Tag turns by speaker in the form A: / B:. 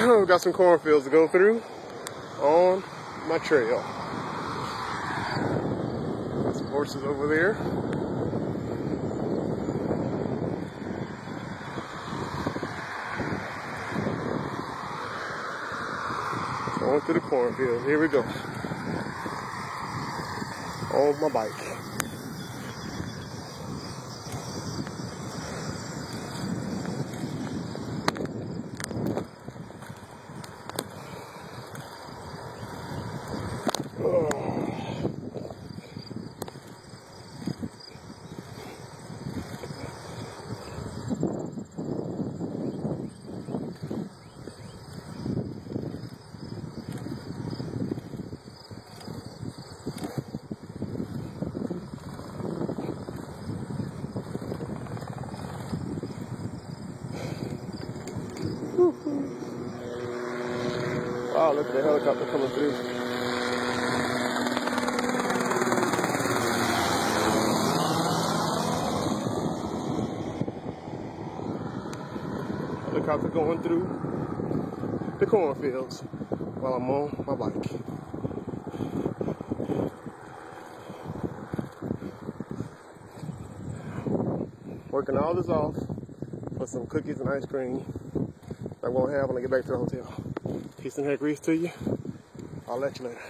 A: We've got some cornfields to go through on my trail. Got some horses over there. Going through the cornfield. Here we go. On my bike. Wow, look at the helicopter coming through. Helicopter going through the cornfields while I'm on my bike. Working all this off for some cookies and ice cream I won't have when I get back to the hotel. Peace and hair grease to you. I'll let you later.